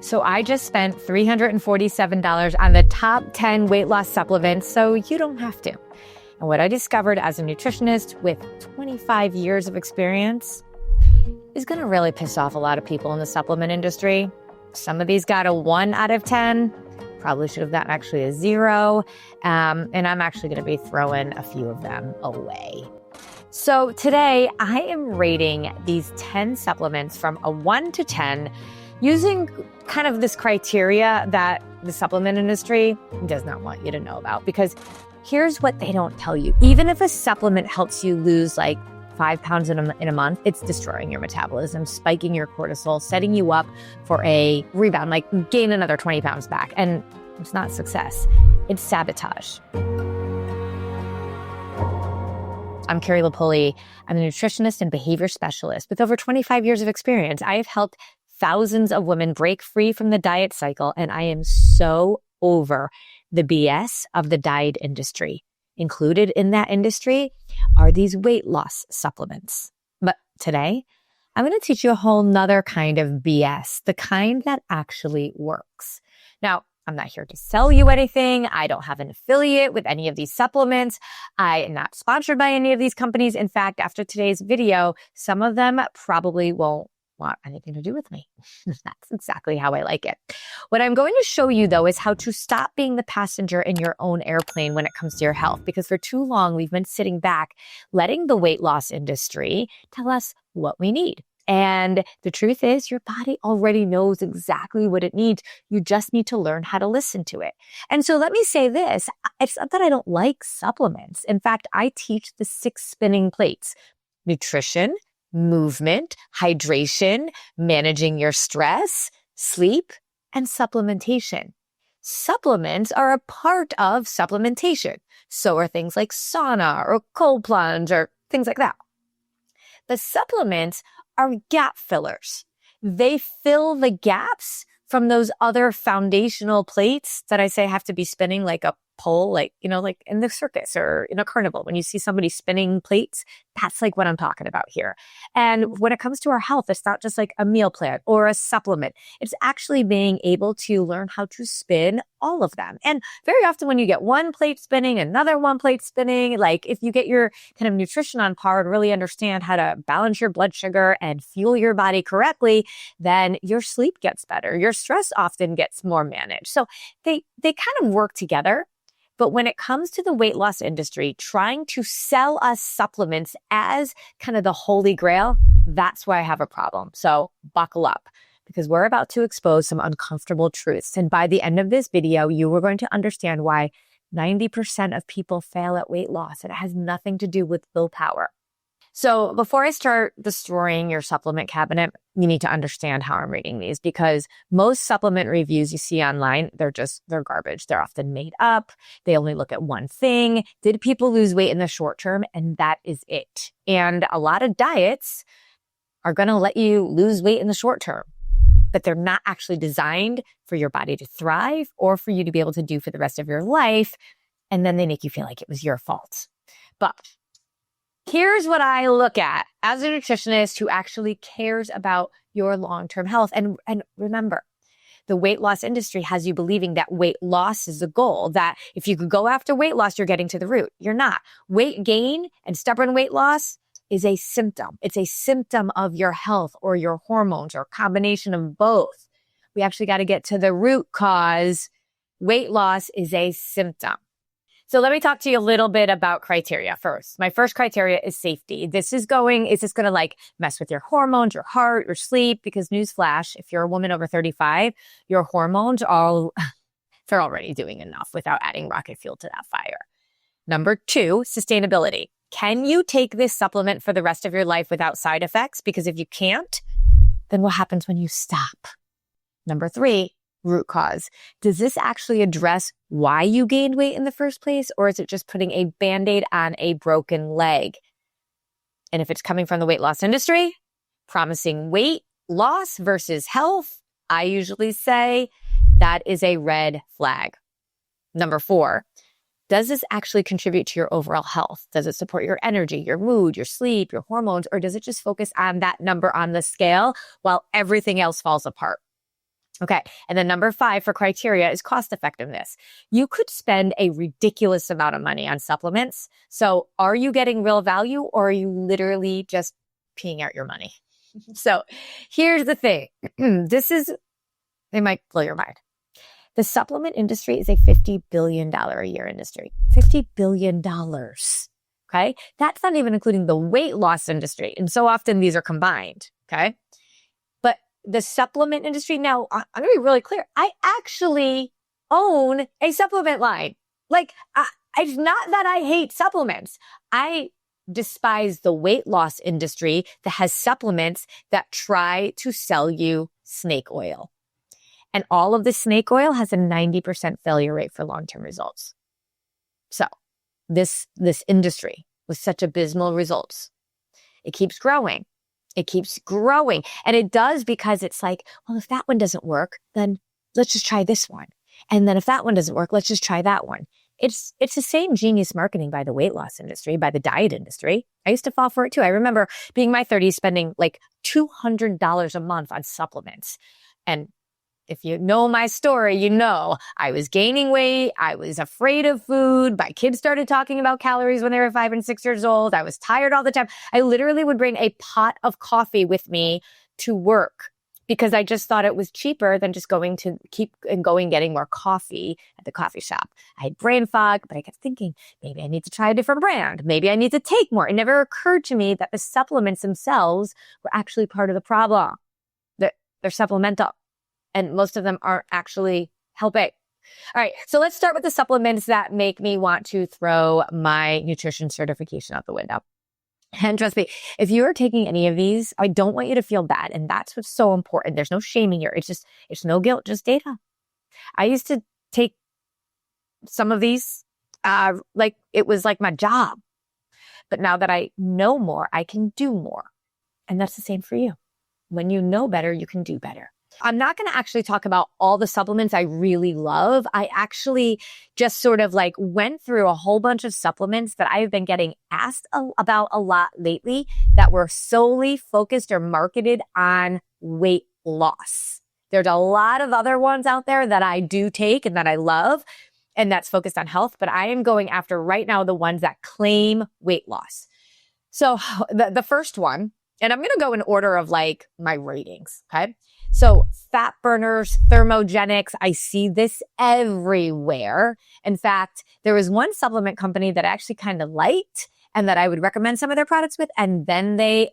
So I just spent $347 on the top 10 weight loss supplements so you don't have to. And what I discovered as a nutritionist with 25 years of experience is going to really piss off a lot of people in the supplement industry. Some of these got a 1 out of 10. Probably should have gotten actually a 0. And I'm actually going to be throwing a few of them away. So today I am rating these 10 supplements from a 1 to 10 using kind of this criteria that the supplement industry does not want you to know about. Because here's what they don't tell you. Even if a supplement helps you lose like 5 pounds in a month, it's destroying your metabolism, spiking your cortisol, setting you up for a rebound, like gain another 20 pounds back. And it's not success, it's sabotage. I'm Carrie Lapoli. I'm a nutritionist and behavior specialist with over 25 years of experience. I have helped thousands of women break free from the diet cycle, and I am so over the BS of the diet industry. Included in that industry are these weight loss supplements. But today, I'm going to teach you a whole nother kind of BS, the kind that actually works. Now, I'm not here to sell you anything. I don't have an affiliate with any of these supplements. I am not sponsored by any of these companies. In fact, after today's video, some of them probably won't want anything to do with me. That's exactly how I like it. What I'm going to show you, though, is how to stop being the passenger in your own airplane when it comes to your health. Because for too long, we've been sitting back, letting the weight loss industry tell us what we need. And the truth is, your body already knows exactly what it needs. You just need to learn how to listen to it. And so let me say this. It's not that I don't like supplements. In fact, I teach the 6 spinning plates: nutrition, movement, hydration, managing your stress, sleep, and supplementation. Supplements are a part of supplementation. So are things like sauna or cold plunge or things like that. The supplements are gap fillers. They fill the gaps from those other foundational plates that I say have to be spinning like a pole, like, like in the circus or in a carnival. When you see somebody spinning plates, that's like what I'm talking about here. And when it comes to our health, it's not just like a meal plan or a supplement. It's actually being able to learn how to spin all of them. And very often when you get one plate spinning, another one plate spinning, like if you get your kind of nutrition on par and really understand how to balance your blood sugar and fuel your body correctly, then your sleep gets better. Your stress often gets more managed. So they kind of work together. But when it comes to the weight loss industry, trying to sell us supplements as kind of the holy grail, that's why I have a problem. So buckle up, because we're about to expose some uncomfortable truths. And by the end of this video, you are going to understand why 90% of people fail at weight loss. And it has nothing to do with willpower. So before I start destroying your supplement cabinet, you need to understand how I'm rating these, because most supplement reviews you see online, they're garbage. They're often made up. They only look at one thing. Did people lose weight in the short term? And that is it. And a lot of diets are going to let you lose weight in the short term, but they're not actually designed for your body to thrive or for you to be able to do for the rest of your life. And then they make you feel like it was your fault. But here's what I look at as a nutritionist who actually cares about your long-term health. And remember, the weight loss industry has you believing that weight loss is the goal, that if you could go after weight loss, you're getting to the root. You're not. Weight gain and stubborn weight loss is a symptom. It's a symptom of your health or your hormones or a combination of both. We actually got to get to the root cause. Weight loss is a symptom. So let me talk to you a little bit about criteria first. My first criteria is safety. Is this going to like mess with your hormones, your heart, your sleep? Because newsflash, if you're a woman over 35, your hormones they're already doing enough without adding rocket fuel to that fire. Number 2, sustainability. Can you take this supplement for the rest of your life without side effects? Because if you can't, then what happens when you stop? Number 3, root cause. Does this actually address why you gained weight in the first place, or is it just putting a Band-Aid on a broken leg? And if it's coming from the weight loss industry, promising weight loss versus health, I usually say that is a red flag. Number 4, does this actually contribute to your overall health? Does it support your energy, your mood, your sleep, your hormones, or does it just focus on that number on the scale while everything else falls apart? Okay. And then number 5 for criteria is cost effectiveness. You could spend a ridiculous amount of money on supplements. So are you getting real value, or are you literally just peeing out your money? So here's the thing. It might blow your mind. The supplement industry is a $50 billion a year industry. $50 billion. Okay. That's not even including the weight loss industry. And so often these are combined. Okay. But the supplement industry, now I'm going to be really clear. I actually own a supplement line. Like, it's not that I hate supplements. I despise the weight loss industry that has supplements that try to sell you snake oil. And all of the snake oil has a 90% failure rate for long-term results. So this industry with such abysmal results, it keeps growing. It keeps growing. And it does because it's like, well, if that one doesn't work, then let's just try this one. And then if that one doesn't work, let's just try that one. It's the same genius marketing by the weight loss industry, by the diet industry. I used to fall for it too. I remember being in my 30s, spending like $200 a month on supplements. And if you know my story, you know I was gaining weight. I was afraid of food. My kids started talking about calories when they were 5 and 6 years old. I was tired all the time. I literally would bring a pot of coffee with me to work because I just thought it was cheaper than just going to getting more coffee at the coffee shop. I had brain fog, but I kept thinking, maybe I need to try a different brand. Maybe I need to take more. It never occurred to me that the supplements themselves were actually part of the problem. They're supplemental. And most of them aren't actually helping. All right. So let's start with the supplements that make me want to throw my nutrition certification out the window. And trust me, if you are taking any of these, I don't want you to feel bad. And that's what's so important. There's no shame here. It's no guilt, just data. I used to take some of these, like it was like my job. But now that I know more, I can do more. And that's the same for you. When you know better, you can do better. I'm not going to actually talk about all the supplements I really love. I actually just sort of like went through a whole bunch of supplements that I've been getting asked about a lot lately that were solely focused or marketed on weight loss. There's a lot of other ones out there that I do take and that I love, and that's focused on health, but I am going after right now the ones that claim weight loss. So the first one, and I'm going to go in order of like my ratings, okay? So fat burners, thermogenics, I see this everywhere. In fact, there was one supplement company that I actually kind of liked and that I would recommend some of their products with. And then they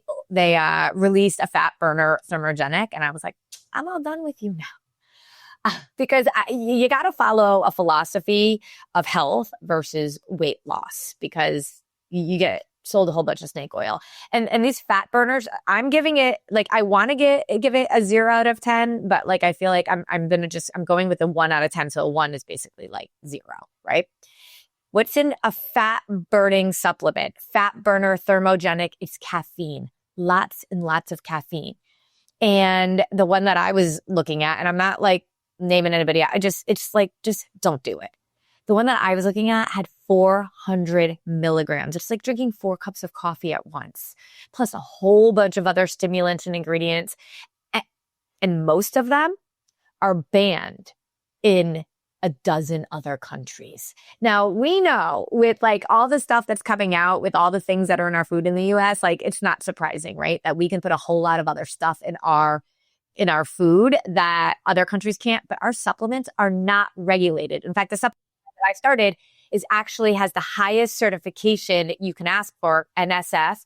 released a fat burner thermogenic. And I was like, I'm all done with you now. Because you got to follow a philosophy of health versus weight loss, because you get sold a whole bunch of snake oil. And these fat burners, I'm giving it, like, I want to give it a 0 out of 10, but like, I feel like I'm going with a 1 out of 10. So a 1 is basically like 0, right? What's in a fat burning supplement? Fat burner thermogenic, it's caffeine, lots and lots of caffeine. And the one that I was looking at, and I'm not like naming anybody, it's like, just don't do it. The one that I was looking at had 400 milligrams. It's like drinking 4 cups of coffee at once, plus a whole bunch of other stimulants and ingredients. And most of them are banned in a dozen other countries. Now, we know with like all the stuff that's coming out, with all the things that are in our food in the US, like it's not surprising, right? That we can put a whole lot of other stuff in our food that other countries can't, but our supplements are not regulated. In fact, the supplement that I started has the highest certification you can ask for, NSF,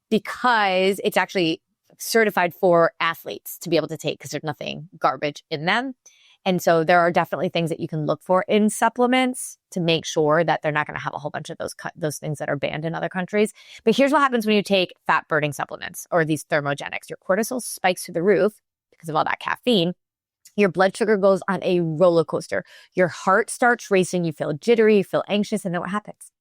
because it's actually certified for athletes to be able to take, because there's nothing garbage in them. And so there are definitely things that you can look for in supplements to make sure that they're not going to have a whole bunch of those things that are banned in other countries. But here's what happens when you take fat burning supplements or these thermogenics. Your cortisol spikes through the roof because of all that caffeine. Your blood sugar goes on a roller coaster. Your heart starts racing. You feel jittery, you feel anxious, and then what happens?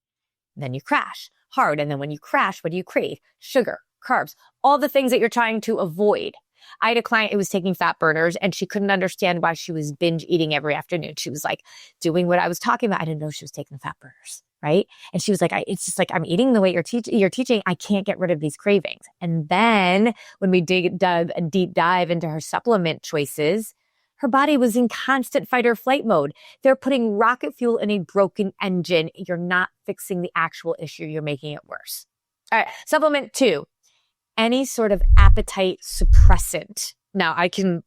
Then you crash hard. And then when you crash, what do you crave? Sugar, carbs, all the things that you're trying to avoid. I had a client who was taking fat burners and she couldn't understand why she was binge eating every afternoon. She was like doing what I was talking about. I didn't know she was taking fat burners, right? And she was like, it's just like, I'm eating the way you're teaching. I can't get rid of these cravings. And then when we dug a deep dive into her supplement choices, Her body was in constant fight or flight mode. They're putting rocket fuel in a broken engine. You're not fixing the actual issue. You're making it worse. All right. Supplement 2, any sort of appetite suppressant. Now, I can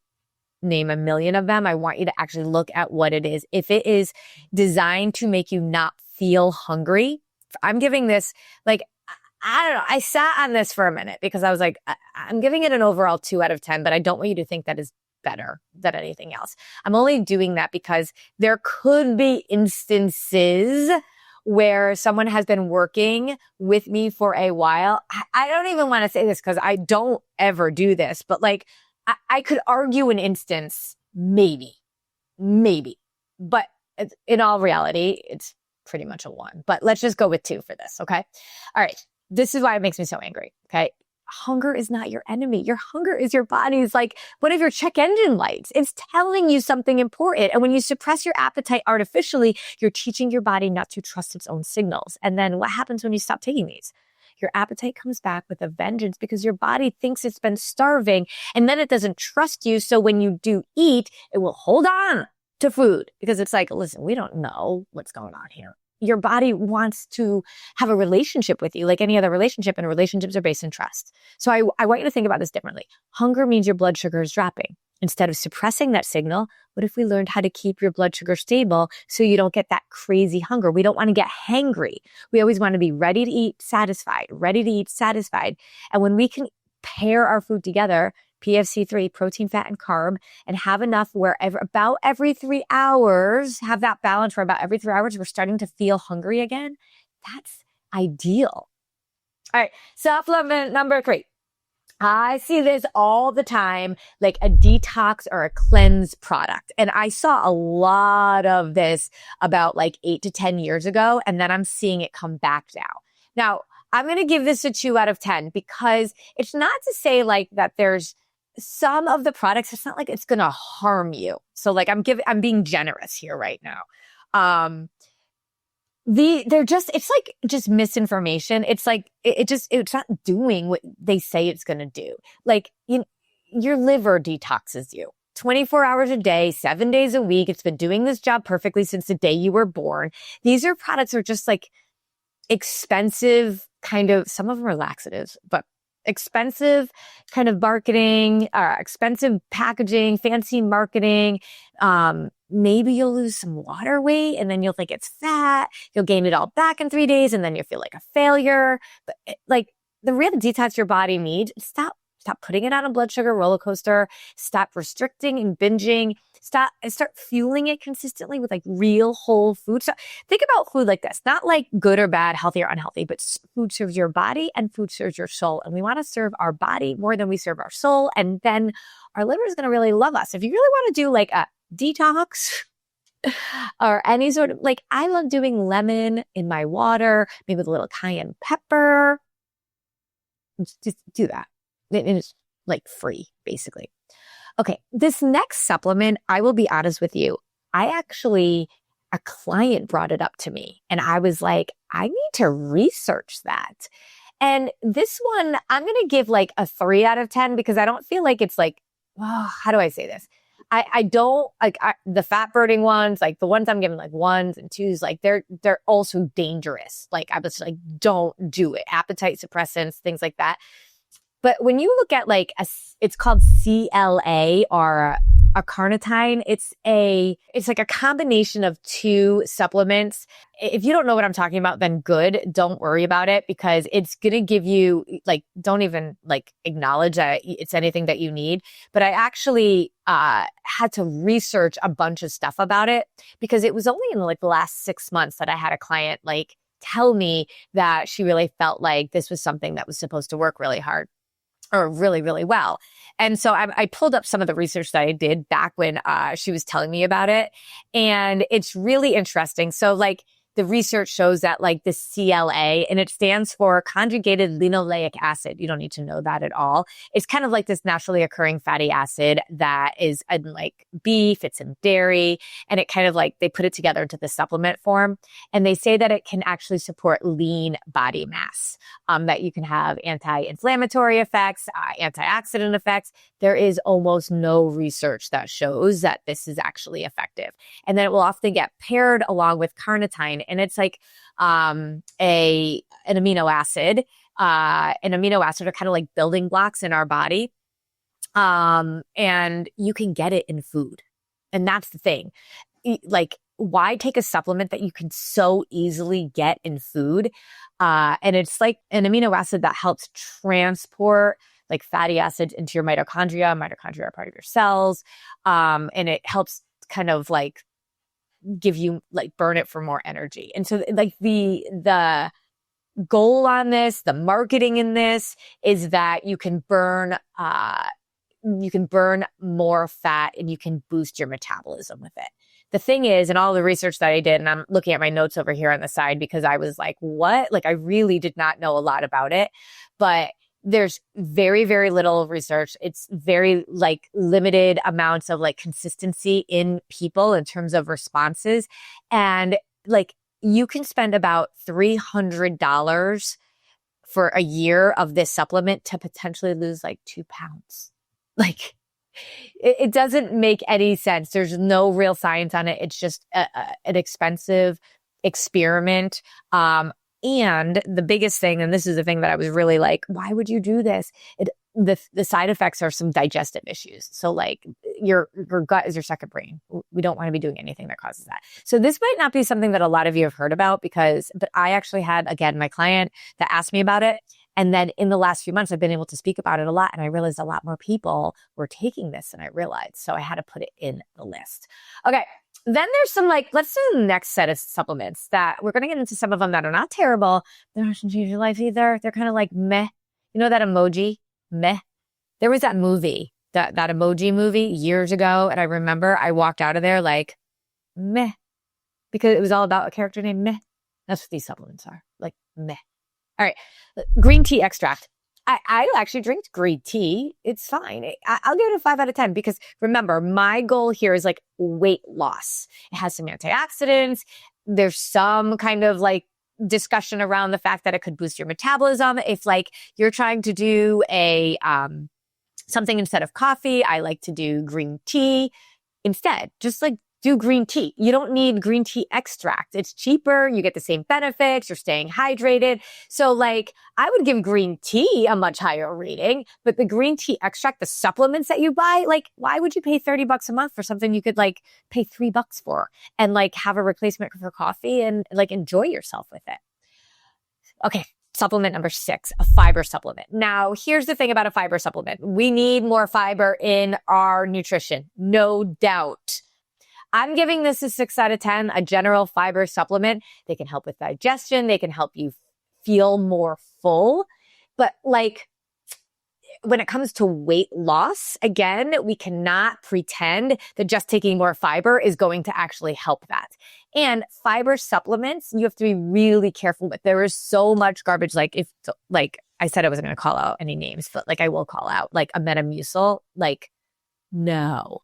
name a million of them. I want you to actually look at what it is. If it is designed to make you not feel hungry, I'm giving this, like, I don't know. I sat on this for a minute because I was like, I'm giving it an overall 2 out of 10, but I don't want you to think that is better than anything else. I'm only doing that because there could be instances where someone has been working with me for a while. I don't even want to say this because I don't ever do this, but like, I could argue an instance, maybe, but in all reality, it's pretty much a 1, but let's just go with 2 for this. Okay. All right. This is why it makes me so angry. Okay. Hunger is not your enemy. Your hunger is your body's like one of your check engine lights. It's telling you something important. And when you suppress your appetite artificially, you're teaching your body not to trust its own signals. And then what happens when you stop taking these? Your appetite comes back with a vengeance because your body thinks it's been starving and then it doesn't trust you. So when you do eat, it will hold on to food because it's like, listen, we don't know what's going on here. Your body wants to have a relationship with you like any other relationship, and relationships are based in trust. So I want you to think about this differently. Hunger means your blood sugar is dropping. Instead of suppressing that signal, what if we learned how to keep your blood sugar stable so you don't get that crazy hunger? We don't want to get hangry. We always want to be ready to eat satisfied. And when we can pair our food together, PFC3, protein, fat, and carb, and have enough where about every 3 hours, have that balance where about every 3 hours, we're starting to feel hungry again. That's ideal. All right. Supplement number 3. I see this all the time, like a detox or a cleanse product. And I saw a lot of this about like 8 to 10 years ago. And then I'm seeing it come back now. Now, I'm going to give this a 2 out of 10 because it's not to say like that there's some of the products, it's not like it's going to harm you. So like I'm being generous here right now. It's like just misinformation. It's like, it's not doing what they say it's going to do. Like your liver detoxes you 24 hours a day, 7 days a week. It's been doing this job perfectly since the day you were born. These are products are just like expensive kind of, some of them are laxatives, but expensive kind of marketing, expensive packaging, fancy marketing. Maybe you'll lose some water weight and then you'll think it's fat. You'll gain it all back in 3 days and then you'll feel like a failure. But like the real detox your body needs, stop putting it on a blood sugar roller coaster. Stop restricting and binging. Start fueling it consistently with like real whole food. So think about food like this, not like good or bad, healthy or unhealthy, but food serves your body and food serves your soul. And we want to serve our body more than we serve our soul. And then our liver is going to really love us. If you really want to do like a detox or any sort of, like I love doing lemon in my water, maybe with a little cayenne pepper. Just do that. It's like free, basically. Okay, this next supplement, I will be honest with you. A client brought it up to me and I was like, I need to research that. And this one, I'm going to give like a 3 out of 10 because I don't feel like it's like, oh, how do I say this? I don't like the fat burning ones, like the ones I'm giving like 1s and 2s, like they're also dangerous. Like I was like, don't do it. Appetite suppressants, things like that. But when you look at like it's called CLA or a carnitine, it's like a combination of 2 supplements. If you don't know what I'm talking about, then good. Don't worry about it because it's going to give you like, don't even like acknowledge that it's anything that you need. But I actually had to research a bunch of stuff about it because it was only in like the last 6 months that I had a client like tell me that she really felt like this was something that was supposed to work really hard. Or really, really well. And so I pulled up some of the research that I did back when she was telling me about it. And it's really interesting. So like the research shows that like the CLA, and it stands for conjugated linoleic acid. You don't need to know that at all. It's kind of like this naturally occurring fatty acid that is in like beef, it's in dairy, and it kind of like they put it together into the supplement form. And they say that it can actually support lean body mass, that you can have anti-inflammatory effects, antioxidant effects. There is almost no research that shows that this is actually effective. And then it will often get paired along with carnitine. And it's like an amino acid. An amino acid are kind of like building blocks in our body. And you can get it in food. And that's the thing. Like, why take a supplement that you can so easily get in food? And it's like an amino acid that helps transport like fatty acids into your mitochondria. Mitochondria are part of your cells. And it helps kind of like give you like burn it for more energy. And so like the goal on this, the marketing in this is that you can burn more fat and you can boost your metabolism with it. The thing is, and all the research that I did, and I'm looking at my notes over here on the side because I was like, what? Like, I really did not know a lot about it, but there's very, very little research. It's very like limited amounts of like consistency in people in terms of responses. And like, you can spend about $300 for a year of this supplement to potentially lose like 2 pounds. Like, it doesn't make any sense. There's no real science on it. It's just an expensive experiment. And the biggest thing, and this is the thing that I was really like, why would you do this? The side effects are some digestive issues. So like your gut is your second brain. We don't want to be doing anything that causes that. So this might not be something that a lot of you have heard about but I actually had, again, my client that asked me about it. And then in the last few months, I've been able to speak about it a lot. And I realized a lot more people were taking this than I realized. So I had to put it in the list. Okay. Then there's some like, let's do the next set of supplements that we're going to get into some of them that are not terrible. They're not going to change your life either. They're kind of like meh. You know that emoji? Meh. There was that movie, that emoji movie years ago. And I remember I walked out of there like meh, because it was all about a character named Meh. That's what these supplements are, like meh. All right. Green tea extract. I actually drink green tea. It's fine. I'll give it a 5 out of 10 because remember, my goal here is like weight loss. It has some antioxidants. There's some kind of like discussion around the fact that it could boost your metabolism. If like you're trying to do something instead of coffee, I like to do green tea instead. Just like do green tea. You don't need green tea extract. It's cheaper. You get the same benefits. You're staying hydrated. So like I would give green tea a much higher rating, but the green tea extract, the supplements that you buy, like why would you pay $30 a month for something you could like pay $3 for and like have a replacement for coffee and like enjoy yourself with it? Okay. Supplement number 6, a fiber supplement. Now, here's the thing about a fiber supplement. We need more fiber in our nutrition. No doubt. I'm giving this a 6 out of 10, a general fiber supplement. They can help with digestion. They can help you feel more full. But like when it comes to weight loss, again, we cannot pretend that just taking more fiber is going to actually help that. And fiber supplements, you have to be really careful with. There is so much garbage. Like I said, I wasn't going to call out any names, but like I will call out like a Metamucil, like no.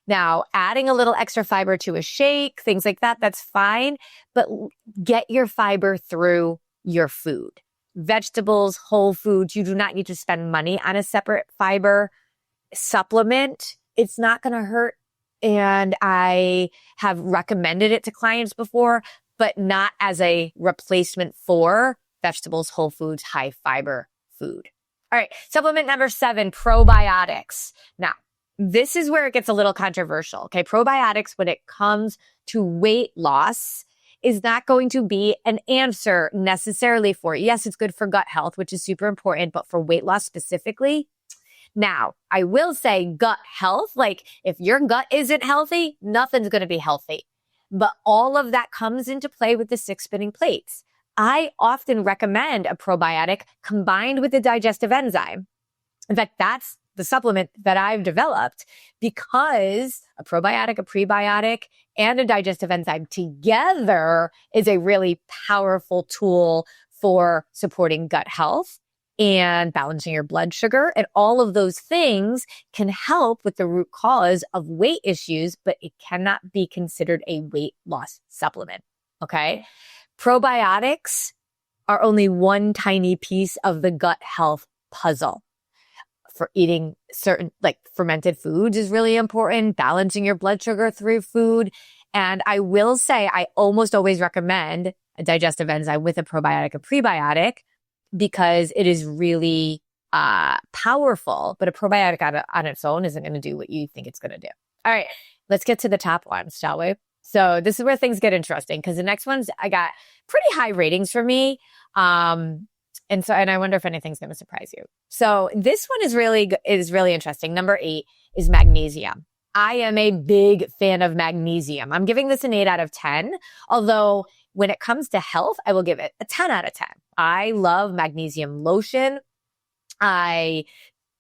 Now, adding a little extra fiber to a shake, things like that, that's fine. But get your fiber through your food. Vegetables, whole foods, you do not need to spend money on a separate fiber supplement. It's not going to hurt. And I have recommended it to clients before, but not as a replacement for vegetables, whole foods, high fiber food. All right. Supplement number 7, probiotics. Now, this is where it gets a little controversial. Okay. Probiotics, when it comes to weight loss, is not going to be an answer necessarily for it. Yes, it's good for gut health, which is super important, but for weight loss specifically. Now, I will say gut health, like if your gut isn't healthy, nothing's going to be healthy. But all of that comes into play with the 6 spinning plates. I often recommend a probiotic combined with a digestive enzyme. In fact, that's the supplement that I've developed, because a probiotic, a prebiotic, and a digestive enzyme together is a really powerful tool for supporting gut health and balancing your blood sugar. And all of those things can help with the root cause of weight issues, but it cannot be considered a weight loss supplement. Okay. Probiotics are only one tiny piece of the gut health puzzle. For eating certain like fermented foods is really important, balancing your blood sugar through food. And I will say I almost always recommend a digestive enzyme with a probiotic, a prebiotic, because it is really powerful, but a probiotic on its own isn't going to do what you think it's going to do. All right, let's get to the top ones, shall we? So this is where things get interesting, because the next ones I got pretty high ratings for me. And I wonder if anything's going to surprise you. So this one is really interesting. Number 8 is magnesium. I am a big fan of magnesium. I'm giving this an 8 out of 10. Although when it comes to health, I will give it a 10 out of 10. I love magnesium lotion. I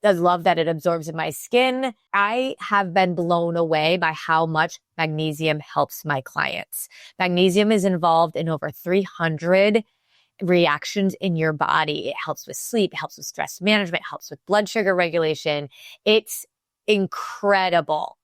love that it absorbs in my skin. I have been blown away by how much magnesium helps my clients. Magnesium is involved in over 300 reactions in your body. It helps with sleep, it helps with stress management, helps with blood sugar regulation. It's incredible.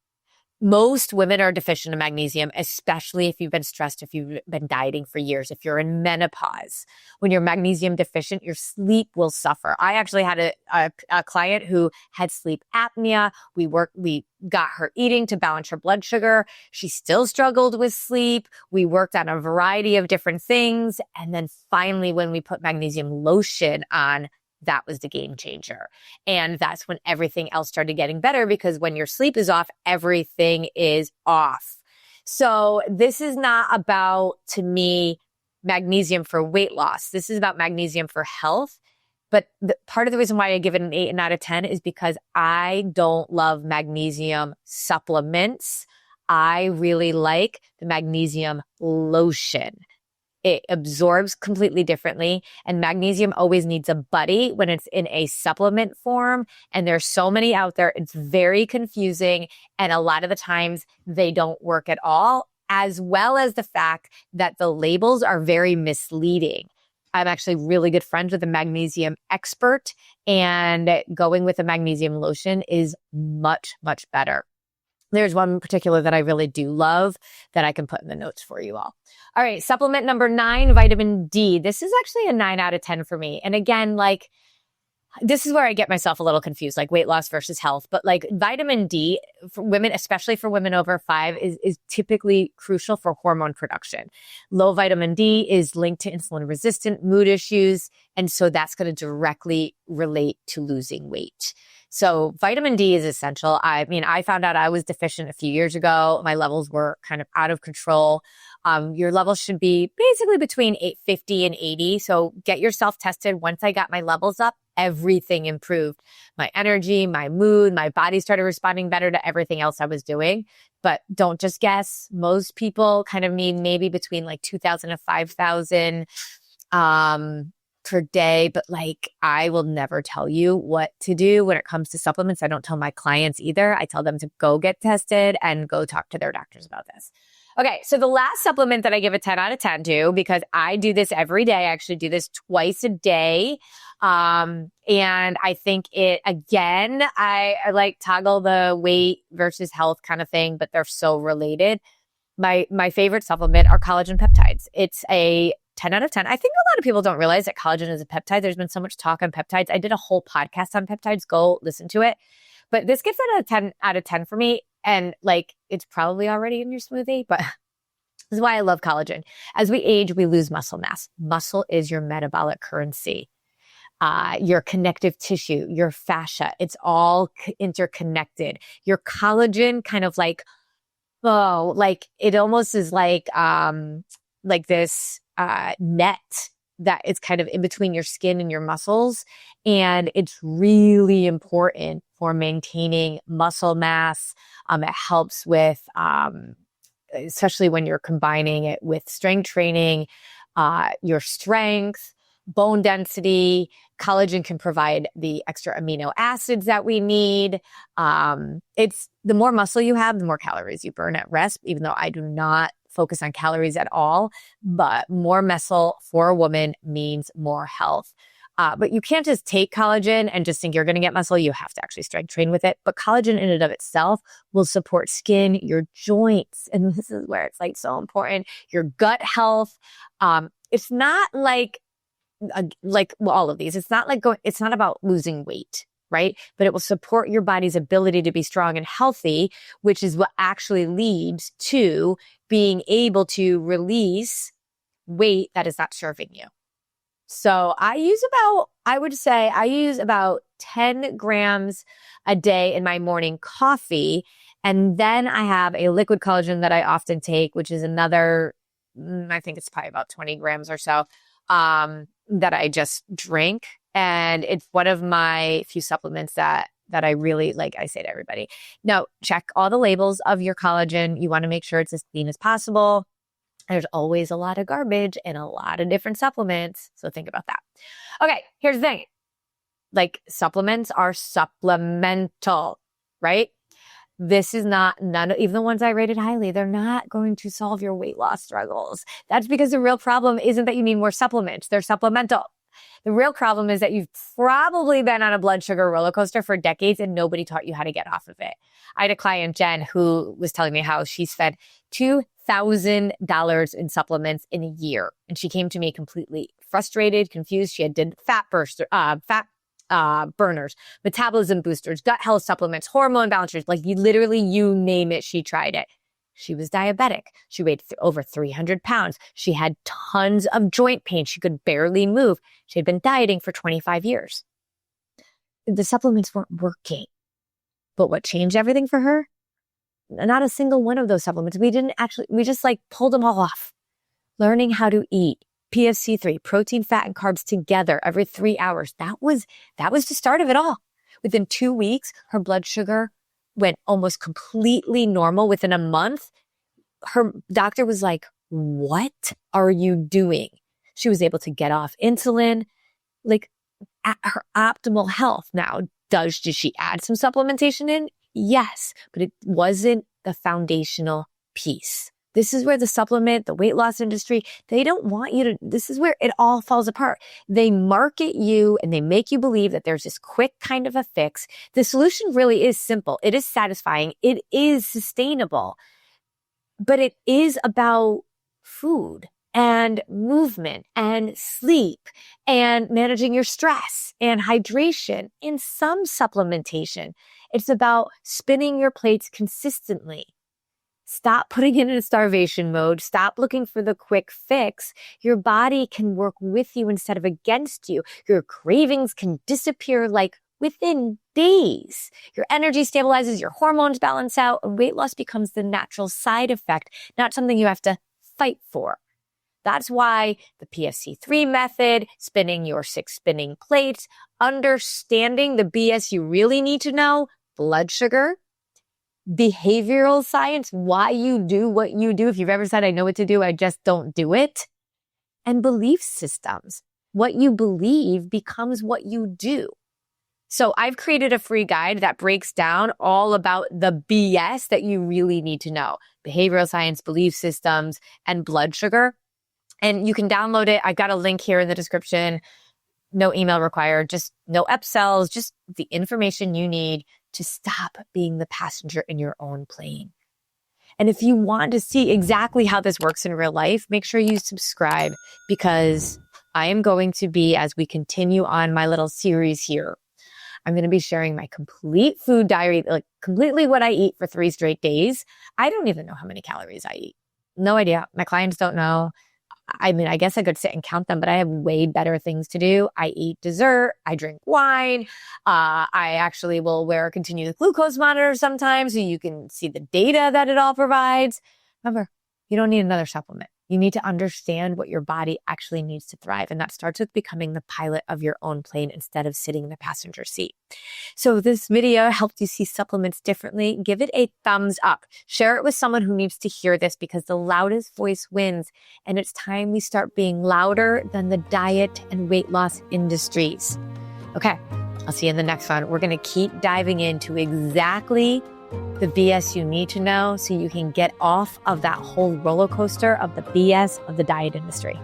Most women are deficient in magnesium, especially if you've been stressed, if you've been dieting for years, if you're in menopause. When you're magnesium deficient, your sleep will suffer. I actually had a client who had sleep apnea. We got her eating to balance her blood sugar. She still struggled with sleep. We worked on a variety of different things. And then finally, when we put magnesium lotion on, that was the game changer. And that's when everything else started getting better, because when your sleep is off, everything is off. So this is not about, to me, magnesium for weight loss. This is about magnesium for health. But part of the reason why I give it an 8 out of 10 is because I don't love magnesium supplements. I really like the magnesium lotion. It absorbs completely differently, and magnesium always needs a buddy when it's in a supplement form. And there's so many out there. It's very confusing. And a lot of the times they don't work at all, as well as the fact that the labels are very misleading. I'm actually really good friends with a magnesium expert, and going with a magnesium lotion is much, much better. There's one in particular that I really do love that I can put in the notes for you all. All right, supplement number 9, vitamin D. This is actually a 9 out of 10 for me. And again, like, this is where I get myself a little confused, like weight loss versus health. But like vitamin D for women, especially for women over 5, is typically crucial for hormone production. Low vitamin D is linked to insulin resistant mood issues. And so that's going to directly relate to losing weight. So vitamin D is essential. I mean, I found out I was deficient a few years ago. My levels were kind of out of control. Your levels should be basically between 850 and 80. So get yourself tested. Once I got my levels up, everything improved. My energy, my mood, my body started responding better to everything else I was doing. But don't just guess. Most people kind of need maybe between like 2,000 to 5,000 per day. But like, I will never tell you what to do when it comes to supplements. I don't tell my clients either. I tell them to go get tested and go talk to their doctors about this. Okay, so the last supplement that I give a 10 out of 10 to, because I do this every day, I actually do this twice a day. And I think it, again, I like toggle the weight versus health kind of thing, but they're so related. My favorite supplement are collagen peptides. It's a 10 out of 10. I think a lot of people don't realize that collagen is a peptide. There's been so much talk on peptides. I did a whole podcast on peptides. Go listen to it. But this gives it a 10 out of 10 for me. And like, it's probably already in your smoothie, but this is why I love collagen. As we age, we lose muscle mass. Muscle is your metabolic currency. Your connective tissue, your fascia, it's all interconnected. Your collagen kind of like, like it almost is like this net that is kind of in between your skin and your muscles. And it's really important for maintaining muscle mass. It helps with, especially when you're combining it with strength training, your strength, bone density. Collagen can provide the extra amino acids that we need. It's the more muscle you have, the more calories you burn at rest, even though I do not focus on calories at all, but more muscle for a woman means more health. But you can't just take collagen and just think you're going to get muscle. You have to actually strength train with it. But collagen in and of itself will support skin, your joints. And this is where it's like so important. Your gut health. It's not like all of these. It's not like it's not about losing weight, right? But it will support your body's ability to be strong and healthy, which is what actually leads to being able to release weight that is not serving you. So I use about 10 grams a day in my morning coffee. And then I have a liquid collagen that I often take, which is another, I think it's probably about 20 grams or so, that I just drink. And it's one of my few supplements that I really like. I say to everybody, no, check all the labels of your collagen. You want to make sure it's as clean as possible. There's always a lot of garbage and a lot of different supplements. So think about that. Okay, here's the thing. Like, supplements are supplemental, right? This is not, even the ones I rated highly, they're not going to solve your weight loss struggles. That's because the real problem isn't that you need more supplements. They're supplemental. The real problem is that you've probably been on a blood sugar roller coaster for decades and nobody taught you how to get off of it. I had a client, Jen, who was telling me how she spent $2,000 in supplements in a year. And she came to me completely frustrated, confused. She did fat burners, metabolism boosters, gut health supplements, hormone balancers, you name it, she tried it. She was diabetic. She weighed over 300 pounds. She had tons of joint pain. She could barely move. She had been dieting for 25 years. The supplements weren't working. But what changed everything for her? Not a single one of those supplements. We just pulled them all off. Learning how to eat PFC3, protein, fat, and carbs together every 3 hours. That was the start of it all. Within 2 weeks, her blood sugar went almost completely normal. Within a month, her doctor was like, what are you doing? She was able to get off insulin, at her optimal health. Now, did she add some supplementation in? Yes, but it wasn't the foundational piece. This is where the weight loss industry, they don't want you to, this is where it all falls apart. They market you and they make you believe that there's this quick kind of a fix. The solution really is simple. It is satisfying. It is sustainable, but it is about food and movement and sleep and managing your stress and hydration and some supplementation. It's about spinning your plates consistently. Stop putting it in a starvation mode. Stop looking for the quick fix. Your body can work with you instead of against you. Your cravings can disappear within days. Your energy stabilizes, your hormones balance out, and weight loss becomes the natural side effect, not something you have to fight for. That's why the PFC3 method, spinning your 6 spinning plates, understanding the BS you really need to know, blood sugar, behavioral science, why you do what you do. If you've ever said, I know what to do, I just don't do it. And belief systems. What you believe becomes what you do. So I've created a free guide that breaks down all about the BS that you really need to know. Behavioral science, belief systems, and blood sugar. And you can download it. I've got a link here in the description. No email required, just no upsells, just the information you need to stop being the passenger in your own plane. And if you want to see exactly how this works in real life, make sure you subscribe, because I am going to be, as we continue on my little series here, I'm going to be sharing my complete food diary, completely what I eat for 3 straight days. I don't even know how many calories I eat. No idea. My clients don't know. I mean, I guess I could sit and count them, but I have way better things to do. I eat dessert. I drink wine. I actually will wear a continuous glucose monitor sometimes so you can see the data that it all provides. Remember, you don't need another supplement. You need to understand what your body actually needs to thrive. And that starts with becoming the pilot of your own plane instead of sitting in the passenger seat. So if this video helped you see supplements differently, give it a thumbs up. Share it with someone who needs to hear this, because the loudest voice wins. And it's time we start being louder than the diet and weight loss industries. Okay, I'll see you in the next one. We're going to keep diving into exactly the BS you need to know so you can get off of that whole roller coaster of the BS of the diet industry.